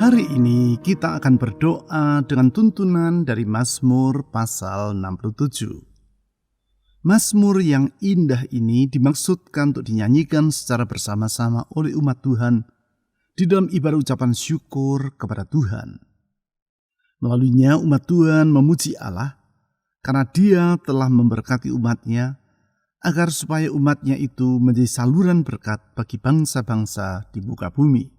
Hari ini kita akan berdoa dengan tuntunan dari Mazmur pasal 67. Mazmur yang indah ini dimaksudkan untuk dinyanyikan secara bersama-sama oleh umat Tuhan di dalam ibadah ucapan syukur kepada Tuhan. Melaluinya umat Tuhan memuji Allah karena Dia telah memberkati umatnya agar supaya umatnya itu menjadi saluran berkat bagi bangsa-bangsa di muka bumi.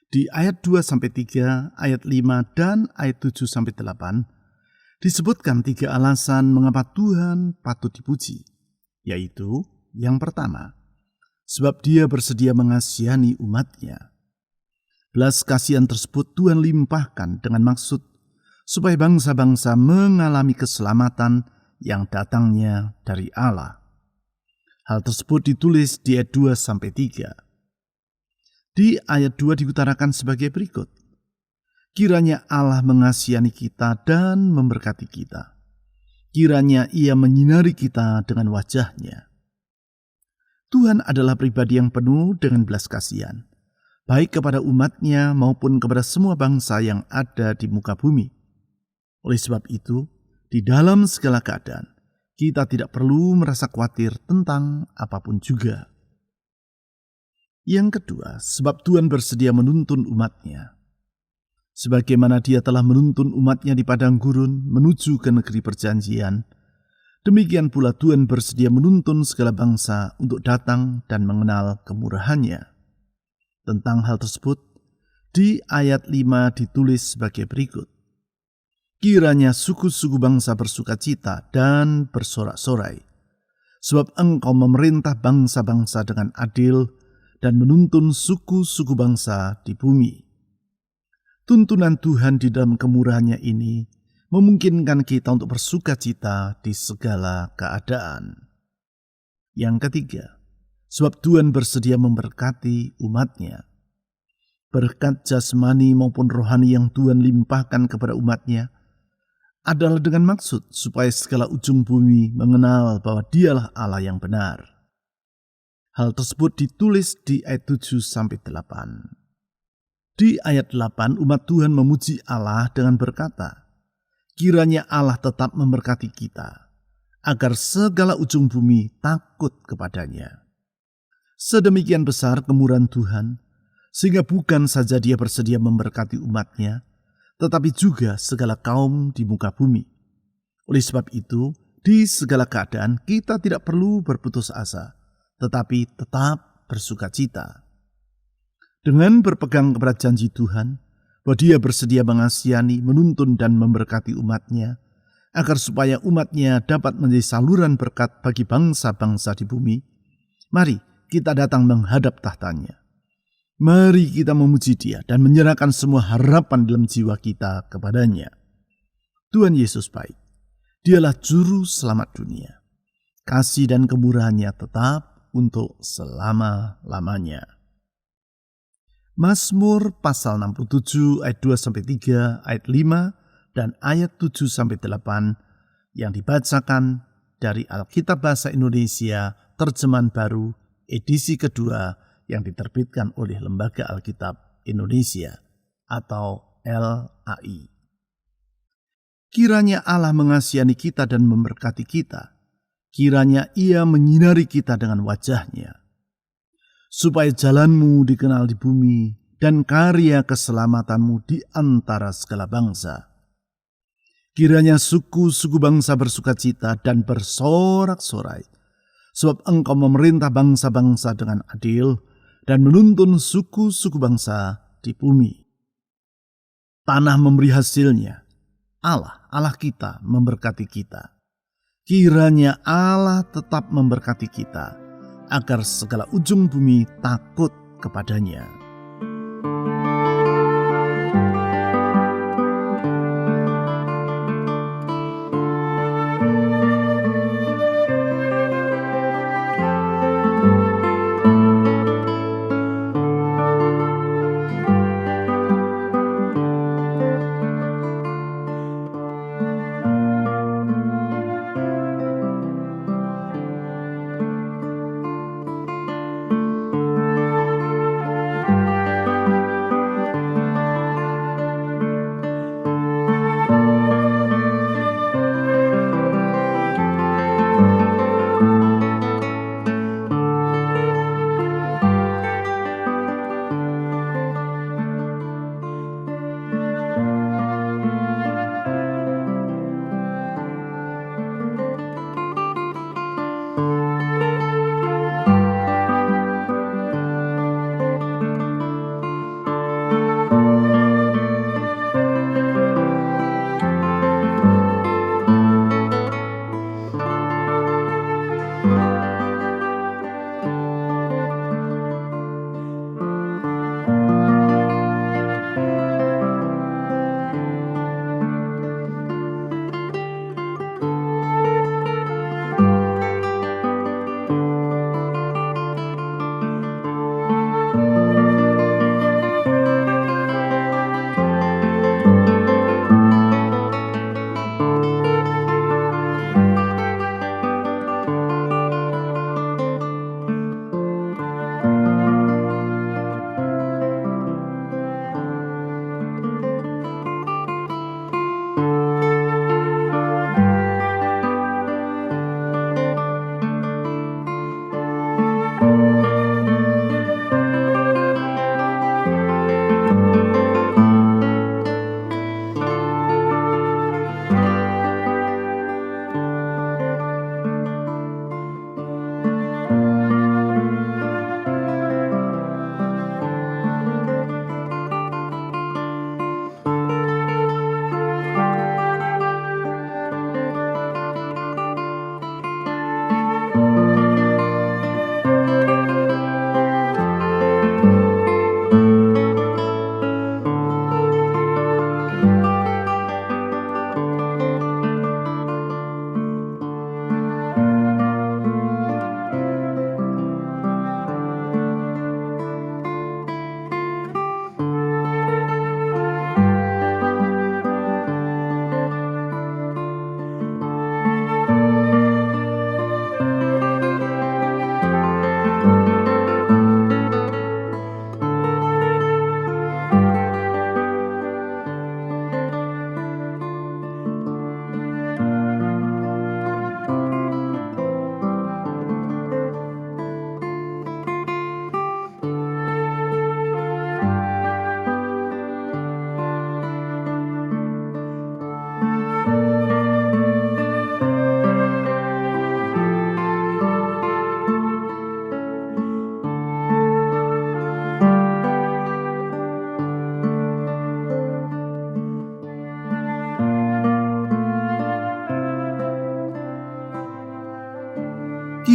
Di ayat 2-3, ayat 5, dan ayat 7-8 disebutkan 3 alasan mengapa Tuhan patut dipuji, yaitu yang pertama, sebab Dia bersedia mengasihani umatnya. Belas kasihan tersebut Tuhan limpahkan dengan maksud supaya bangsa-bangsa mengalami keselamatan yang datangnya dari Allah. Hal tersebut ditulis di ayat 2-3. Di ayat 2 diutarakan sebagai berikut. Kiranya Allah mengasihani kita dan memberkati kita. Kiranya Ia menyinari kita dengan wajah-Nya. Tuhan adalah pribadi yang penuh dengan belas kasihan, baik kepada umat-Nya maupun kepada semua bangsa yang ada di muka bumi. Oleh sebab itu, di dalam segala keadaan, kita tidak perlu merasa khawatir tentang apapun juga. Yang kedua, sebab Tuhan bersedia menuntun umat-Nya. Sebagaimana Dia telah menuntun umat-Nya di padang gurun menuju ke negeri perjanjian, demikian pula Tuhan bersedia menuntun segala bangsa untuk datang dan mengenal kemurahan-Nya. Tentang hal tersebut, di ayat 5 ditulis sebagai berikut. Kiranya suku-suku bangsa bersukacita dan bersorak-sorai, sebab Engkau memerintah bangsa-bangsa dengan adil dan menuntun suku-suku bangsa di bumi. Tuntunan Tuhan di dalam kemurahan-Nya ini memungkinkan kita untuk bersukacita di segala keadaan. Yang ketiga, sebab Tuhan bersedia memberkati umat-Nya. Berkat jasmani maupun rohani yang Tuhan limpahkan kepada umat-Nya adalah dengan maksud supaya segala ujung bumi mengenal bahwa Dialah Allah yang benar. Hal tersebut ditulis di ayat 7-8. Di ayat 8, umat Tuhan memuji Allah dengan berkata, kiranya Allah tetap memberkati kita, agar segala ujung bumi takut kepadanya. Sedemikian besar kemurahan Tuhan, sehingga bukan saja Dia bersedia memberkati umat-Nya, tetapi juga segala kaum di muka bumi. Oleh sebab itu, di segala keadaan kita tidak perlu berputus asa, tetapi tetap bersukacita. Dengan berpegang kepada janji Tuhan, bahwa Dia bersedia mengasihani, menuntun dan memberkati umat-Nya, agar supaya umat-Nya dapat menjadi saluran berkat bagi bangsa-bangsa di bumi. Mari kita datang menghadap tahtanya. Mari kita memuji Dia dan menyerahkan semua harapan dalam jiwa kita kepadanya. Tuhan Yesus baik. Dialah juru selamat dunia. Kasih dan kemurahan-Nya tetap untuk selama-lamanya. Mazmur pasal 67 ayat 2-3, ayat 5 dan ayat 7-8 yang dibacakan dari Alkitab Bahasa Indonesia Terjemahan Baru edisi kedua yang diterbitkan oleh Lembaga Alkitab Indonesia atau LAI. Kiranya Allah mengasihani kita dan memberkati kita. Kiranya Ia menyinari kita dengan wajah-Nya, supaya jalan-Mu dikenal di bumi dan karya keselamatan-Mu di antara segala bangsa. Kiranya suku-suku bangsa bersukacita dan bersorak-sorai, sebab Engkau memerintah bangsa-bangsa dengan adil dan menuntun suku-suku bangsa di bumi. Tanah memberi hasilnya. Allah kita memberkati kita. Kiranya Allah tetap memberkati kita, agar segala ujung bumi takut kepadanya.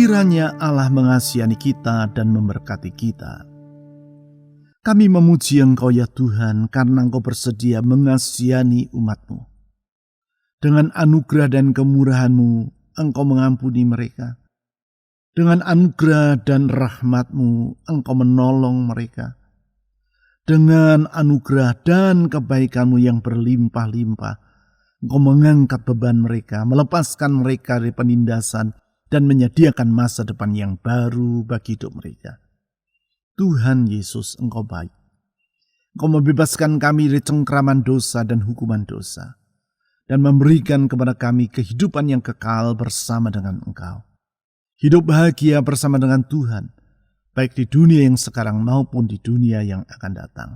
Kiranya Allah mengasihani kita dan memberkati kita. Kami memuji Engkau ya Tuhan, karena Engkau bersedia mengasihani umat-Mu. Dengan anugerah dan kemurahan-Mu, Engkau mengampuni mereka. Dengan anugerah dan rahmat-Mu, Engkau menolong mereka. Dengan anugerah dan kebaikan-Mu yang berlimpah-limpah, Engkau mengangkat beban mereka, melepaskan mereka dari penindasan, dan menyediakan masa depan yang baru bagi hidup mereka. Tuhan Yesus, Engkau baik. Engkau membebaskan kami dari cengkraman dosa dan hukuman dosa, dan memberikan kepada kami kehidupan yang kekal bersama dengan Engkau. Hidup bahagia bersama dengan Tuhan, baik di dunia yang sekarang maupun di dunia yang akan datang.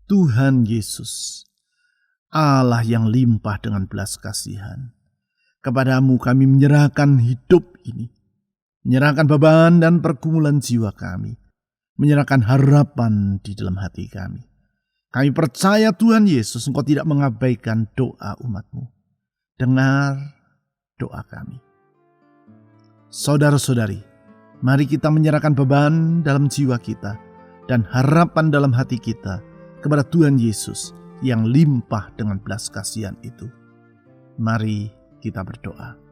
Tuhan Yesus, Allah yang limpah dengan belas kasihan, kepadamu kami menyerahkan hidup ini, menyerahkan beban dan pergumulan jiwa kami, menyerahkan harapan di dalam hati kami. Kami percaya Tuhan Yesus, Engkau tidak mengabaikan doa umat-Mu. Dengar doa kami. Saudara-saudari, mari kita menyerahkan beban dalam jiwa kita dan harapan dalam hati kita kepada Tuhan Yesus yang limpah dengan belas kasihan itu. Mari kita berdoa.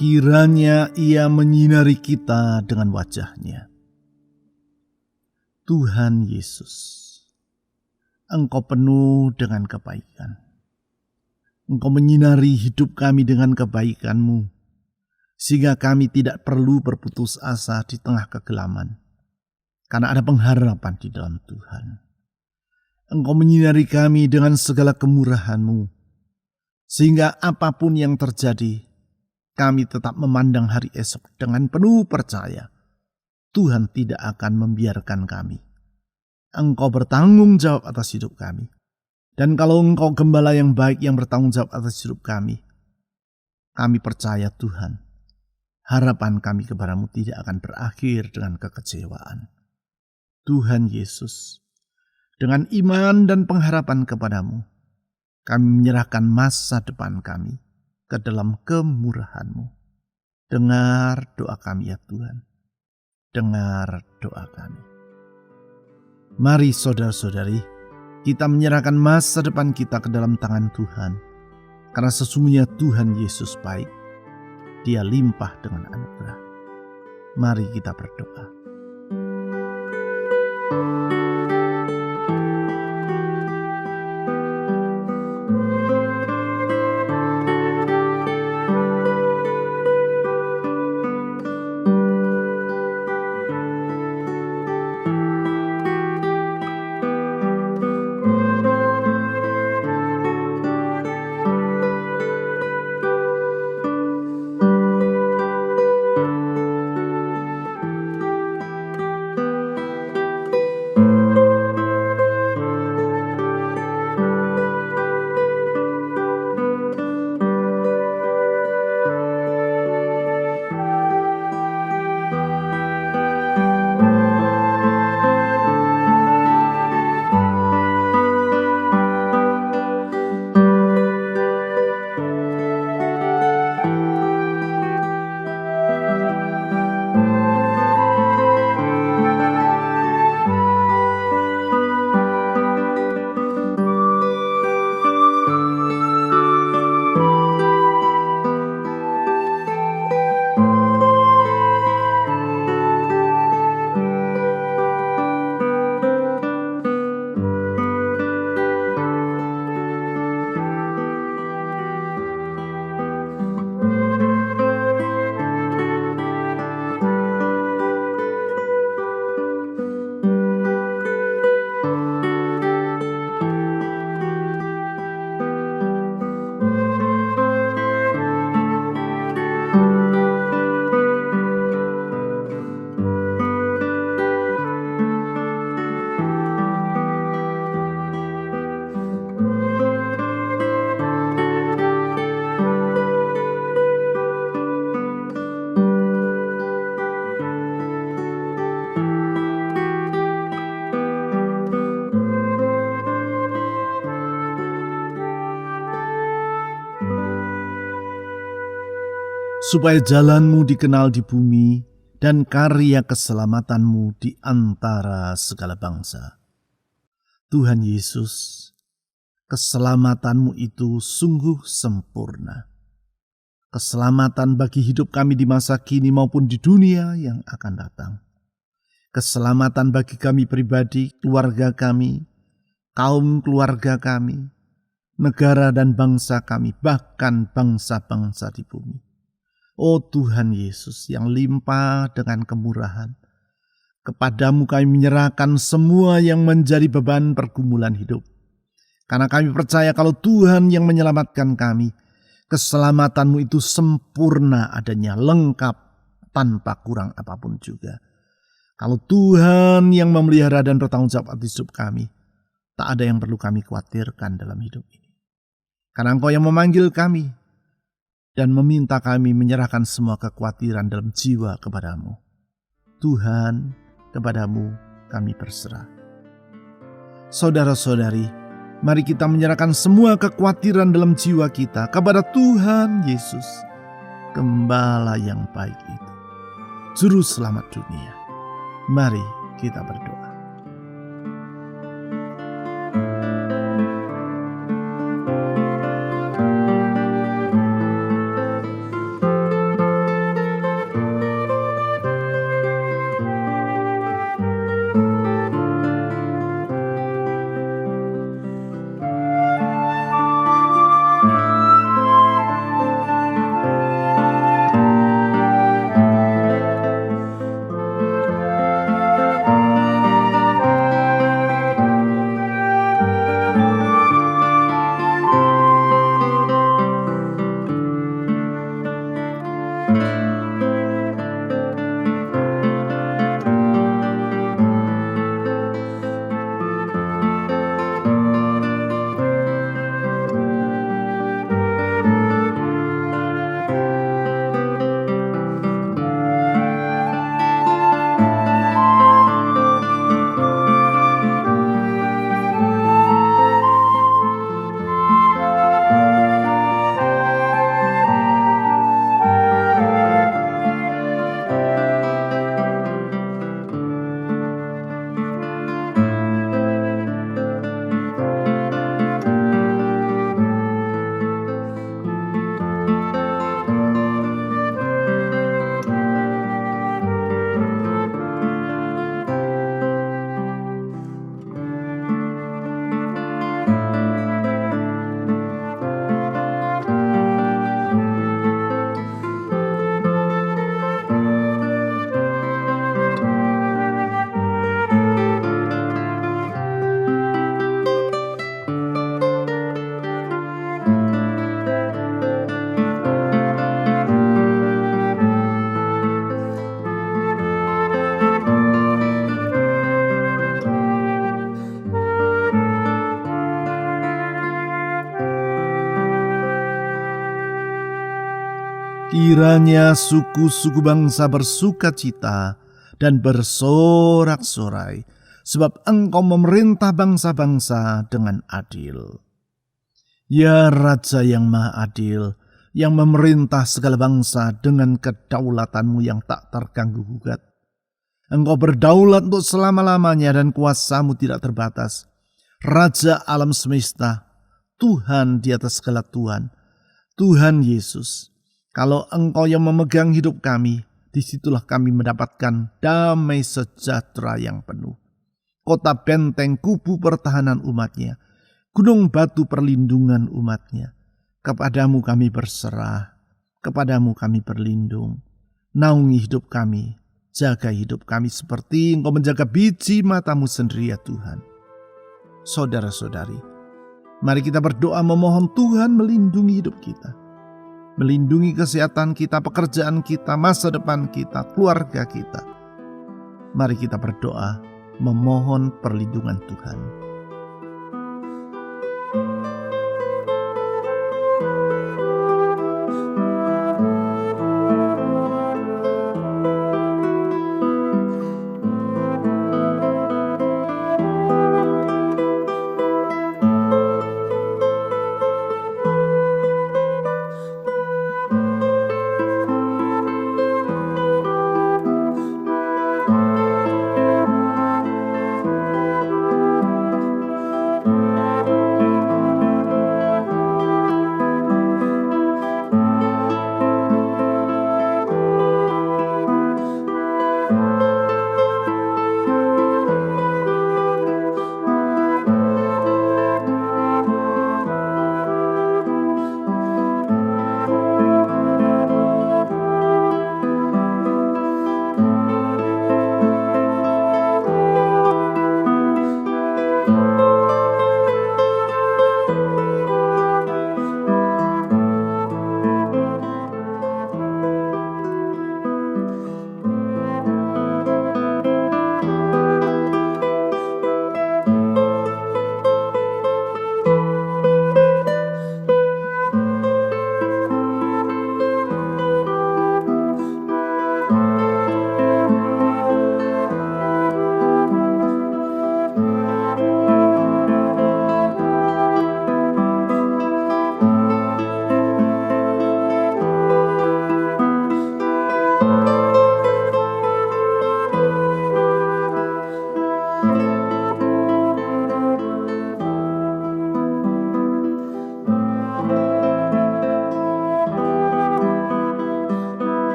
Kiranya Ia menyinari kita dengan wajah-Nya. Tuhan Yesus, Engkau penuh dengan kebaikan. Engkau menyinari hidup kami dengan kebaikan-Mu, sehingga kami tidak perlu berputus asa di tengah kegelapan, karena ada pengharapan di dalam Tuhan. Engkau menyinari kami dengan segala kemurahan-Mu, sehingga apapun yang terjadi, kami tetap memandang hari esok dengan penuh percaya. Tuhan tidak akan membiarkan kami. Engkau bertanggung jawab atas hidup kami. Dan kalau Engkau gembala yang baik yang bertanggung jawab atas hidup kami percaya Tuhan, harapan kami kepadamu tidak akan berakhir dengan kekecewaan. Tuhan Yesus, dengan iman dan pengharapan kepadamu, kami menyerahkan masa depan kami ke dalam kemurahan-Mu. Dengar doa kami ya Tuhan. Dengar doa kami. Mari saudara-saudari, kita menyerahkan masa depan kita ke dalam tangan Tuhan. Karena sesungguhnya Tuhan Yesus baik. Dia limpah dengan anugerah. Mari kita berdoa. supaya jalan-Mu dikenal di bumi dan karya keselamatan-Mu di antara segala bangsa. Tuhan Yesus, keselamatan-Mu itu sungguh sempurna. Keselamatan bagi hidup kami di masa kini maupun di dunia yang akan datang. Keselamatan bagi kami pribadi, keluarga kami, kaum keluarga kami, negara dan bangsa kami, bahkan bangsa-bangsa di bumi. Oh Tuhan Yesus yang limpah dengan kemurahan, kepadamu kami menyerahkan semua yang menjadi beban pergumulan hidup. Karena kami percaya kalau Tuhan yang menyelamatkan kami, keselamatan-Mu itu sempurna adanya, lengkap, tanpa kurang apapun juga. Kalau Tuhan yang memelihara dan bertanggung jawab atas hidup kami, tak ada yang perlu kami khawatirkan dalam hidup ini. Karena Engkau yang memanggil kami dan meminta kami menyerahkan semua kekhawatiran dalam jiwa kepadamu. Tuhan, kepadamu kami berserah. Saudara-saudari, mari kita menyerahkan semua kekhawatiran dalam jiwa kita kepada Tuhan Yesus, Gembala yang baik itu, Juru Selamat dunia. Mari kita berdoa. Kiranya suku-suku bangsa bersuka cita dan bersorak-sorai, sebab Engkau memerintah bangsa-bangsa dengan adil. Ya Raja yang Maha Adil, yang memerintah segala bangsa dengan kedaulatanmu yang tak terganggu-gugat. Engkau berdaulat untuk selama-lamanya dan kuasa-Mu tidak terbatas. Raja alam semesta, Tuhan di atas segala Tuhan, Tuhan Yesus. Kalau Engkau yang memegang hidup kami, disitulah kami mendapatkan damai sejahtera yang penuh. Kota benteng kubu pertahanan umat-Nya, gunung batu perlindungan umat-Nya. Kepadamu kami berserah, kepadamu kami berlindung. Naungi hidup kami, jaga hidup kami seperti Engkau menjaga biji mata-Mu sendiri ya Tuhan. Saudara-saudari, mari kita berdoa memohon Tuhan melindungi hidup kita. Melindungi kesehatan kita, pekerjaan kita, masa depan kita, keluarga kita. Mari kita berdoa memohon perlindungan Tuhan.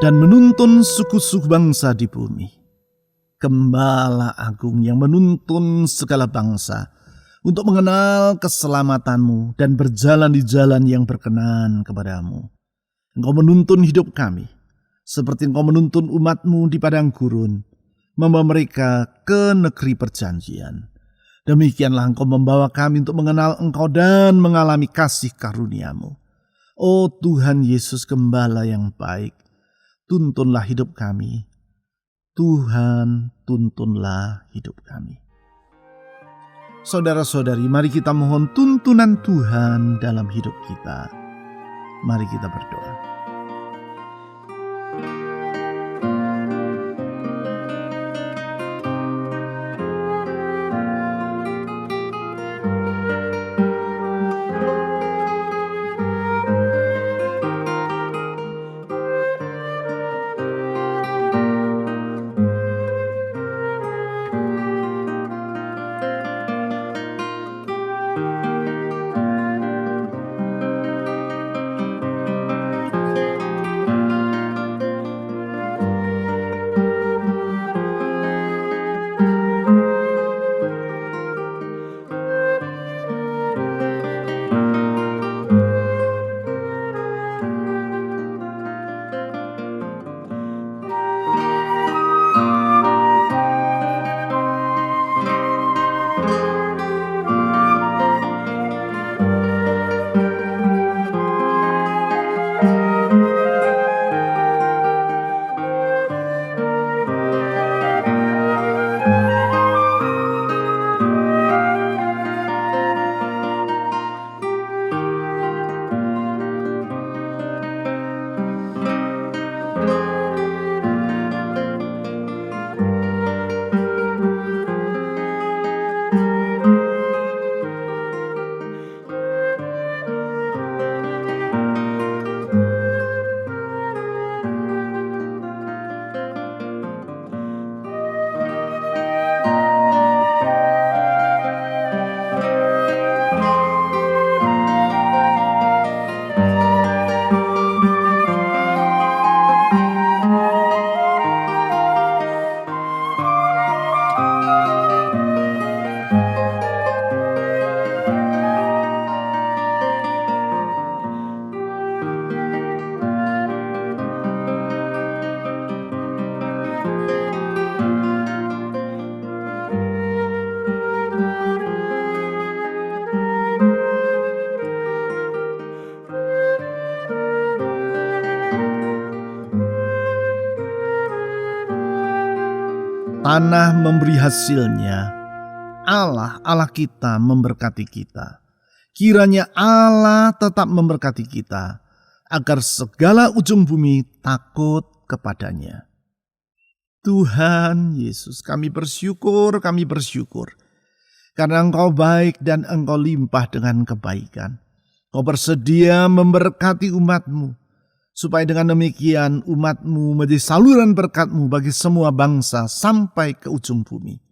dan menuntun suku-suku bangsa di bumi. Gembala agung yang menuntun segala bangsa untuk mengenal keselamatanmu dan berjalan di jalan yang berkenan kepadamu. Engkau menuntun hidup kami, seperti engkau menuntun umatmu di padang gurun, membawa mereka ke negeri perjanjian. Demikianlah engkau membawa kami untuk mengenal engkau dan mengalami kasih karuniamu. Oh Tuhan Yesus Gembala yang baik, tuntunlah hidup kami. Tuhan, tuntunlah hidup kami. Saudara-saudari, mari kita mohon tuntunan Tuhan dalam hidup kita. Mari kita berdoa. Tanah memberi hasilnya, Allah kita memberkati kita. Kiranya Allah tetap memberkati kita, agar segala ujung bumi takut kepadanya. Tuhan Yesus, kami bersyukur, karena Engkau baik dan Engkau limpah dengan kebaikan. Engkau bersedia memberkati umat-Mu, supaya dengan demikian umat-Mu menjadi saluran berkat-Mu bagi semua bangsa sampai ke ujung bumi.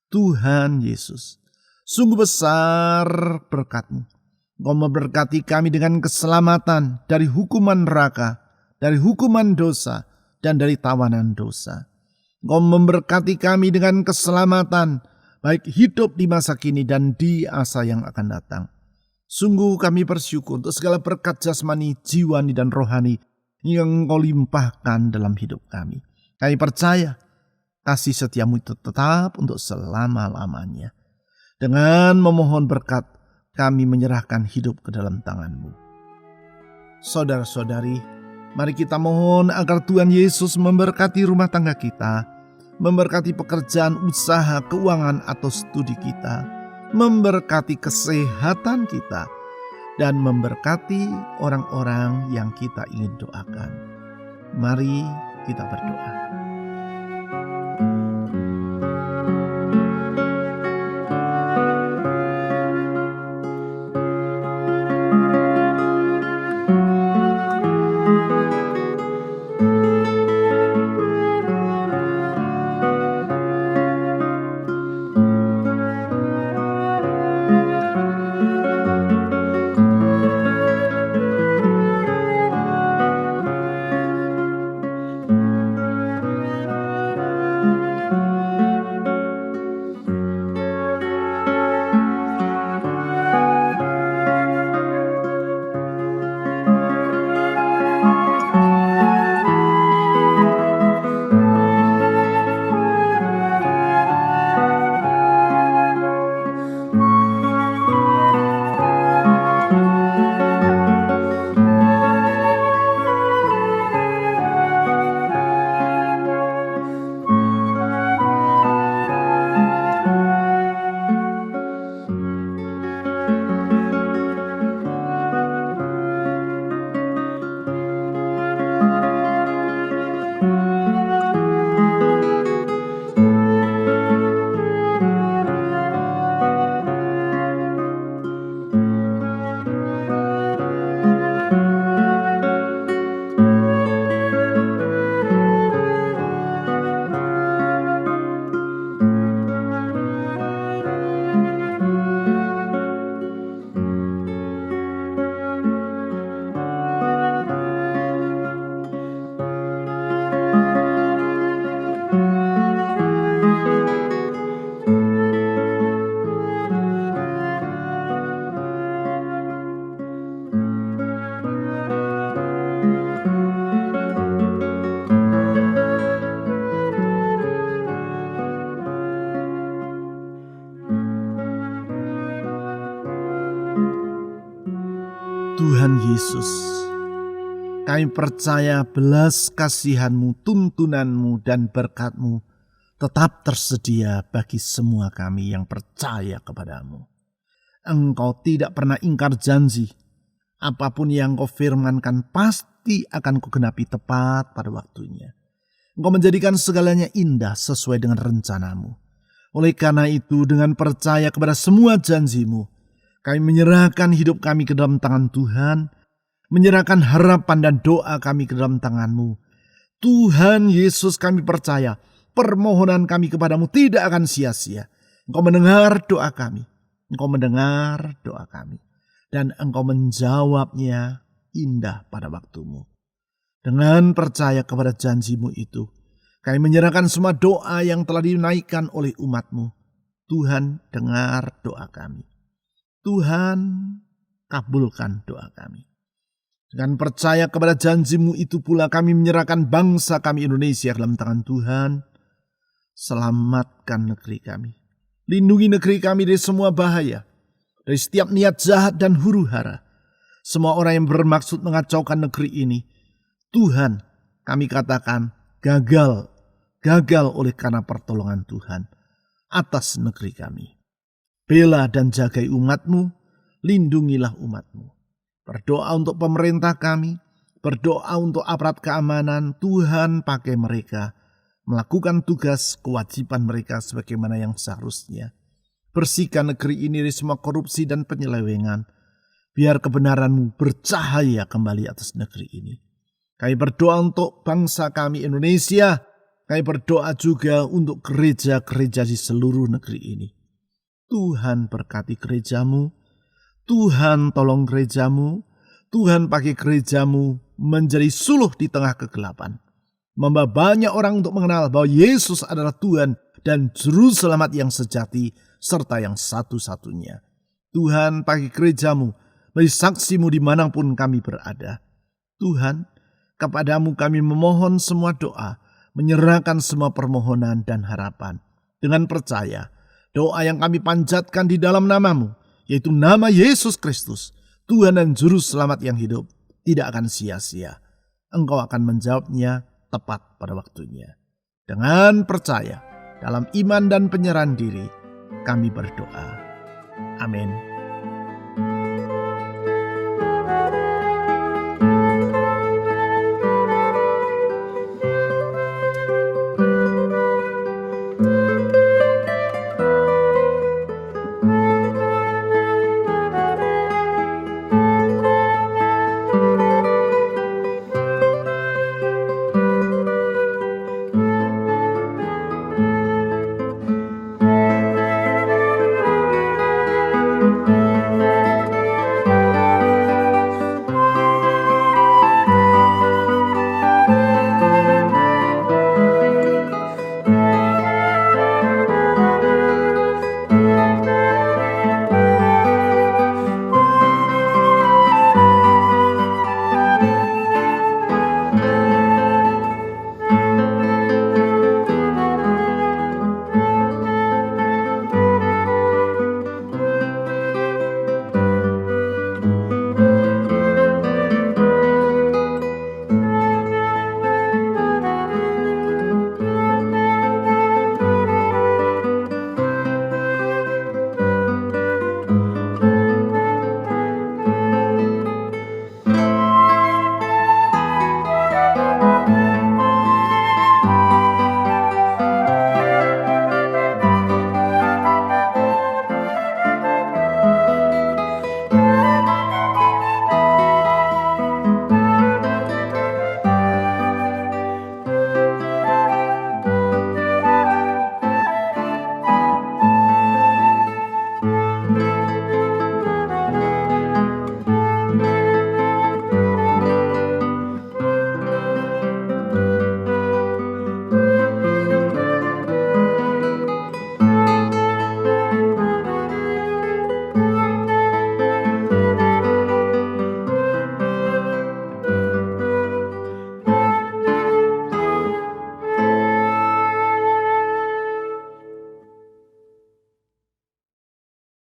Tuhan Yesus, sungguh besar berkat-Mu. Engkau memberkati kami dengan keselamatan dari hukuman neraka, dari hukuman dosa, dan dari tawanan dosa. Engkau memberkati kami dengan keselamatan, baik hidup di masa kini dan di masa yang akan datang. Sungguh kami bersyukur untuk segala berkat jasmani, jiwani, dan rohani yang Engkau limpahkan dalam hidup kami. Kami percaya kasih setiamu itu tetap untuk selama-lamanya. Dengan memohon berkat, kami menyerahkan hidup ke dalam tangan-Mu. Saudara-saudari, mari kita mohon agar Tuhan Yesus memberkati rumah tangga kita, memberkati pekerjaan, usaha, keuangan, atau studi kita, memberkati kesehatan kita, dan memberkati orang-orang yang kita ingin doakan. Mari kita berdoa. Yesus, kami percaya belas kasihan-Mu, tuntunan-Mu, dan berkat-Mu tetap tersedia bagi semua kami yang percaya kepadamu. Engkau tidak pernah ingkar janji. Apapun yang Kau firmankan pasti akan Kau genapi tepat pada waktunya. Engkau menjadikan segalanya indah sesuai dengan rencanamu. Oleh karena itu, dengan percaya kepada semua janji-Mu, kami menyerahkan hidup kami ke dalam tangan Tuhan, menyerahkan harapan dan doa kami ke dalam tangan-Mu. Tuhan Yesus, kami percaya permohonan kami kepadamu tidak akan sia-sia. Engkau mendengar doa kami. Engkau mendengar doa kami. Dan Engkau menjawabnya indah pada waktumu. Dengan percaya kepada janji-Mu itu, kami menyerahkan semua doa yang telah dinaikkan oleh umat-Mu. Tuhan, dengar doa kami. Tuhan, kabulkan doa kami. Dengan percaya kepada janji-Mu itu pula kami menyerahkan bangsa kami Indonesia dalam tangan Tuhan. Selamatkan negeri kami. Lindungi negeri kami dari semua bahaya. Dari setiap niat jahat dan huru-hara. Semua orang yang bermaksud mengacaukan negeri ini. Tuhan, kami katakan gagal. Gagal oleh karena pertolongan Tuhan atas negeri kami. Bela dan jagai umat-Mu. Lindungilah umat-Mu. Berdoa untuk pemerintah kami. Berdoa untuk aparat keamanan. Tuhan pakai mereka melakukan tugas kewajiban mereka sebagaimana yang seharusnya. Bersihkan negeri ini dari semua korupsi dan penyelewengan. Biar kebenaran-Mu bercahaya kembali atas negeri ini. Kami berdoa untuk bangsa kami Indonesia. Kami berdoa juga untuk gereja-gereja di seluruh negeri ini. Tuhan berkati gereja-Mu. Tuhan tolong gereja-Mu. Tuhan pakai gereja-Mu menjadi suluh di tengah kegelapan. Membawa banyak orang untuk mengenal bahwa Yesus adalah Tuhan dan Juru Selamat yang sejati serta yang satu-satunya. Tuhan, pakai gereja-Mu, beri saksi-Mu dimanapun kami berada. Tuhan, kepadamu kami memohon semua doa, menyerahkan semua permohonan dan harapan. Dengan percaya, doa yang kami panjatkan di dalam nama-Mu, yaitu nama Yesus Kristus, Tuhan dan Juru Selamat yang hidup, tidak akan sia-sia. Engkau akan menjawabnya tepat pada waktunya. Dengan percaya dalam iman dan penyerahan diri, kami berdoa. Amin.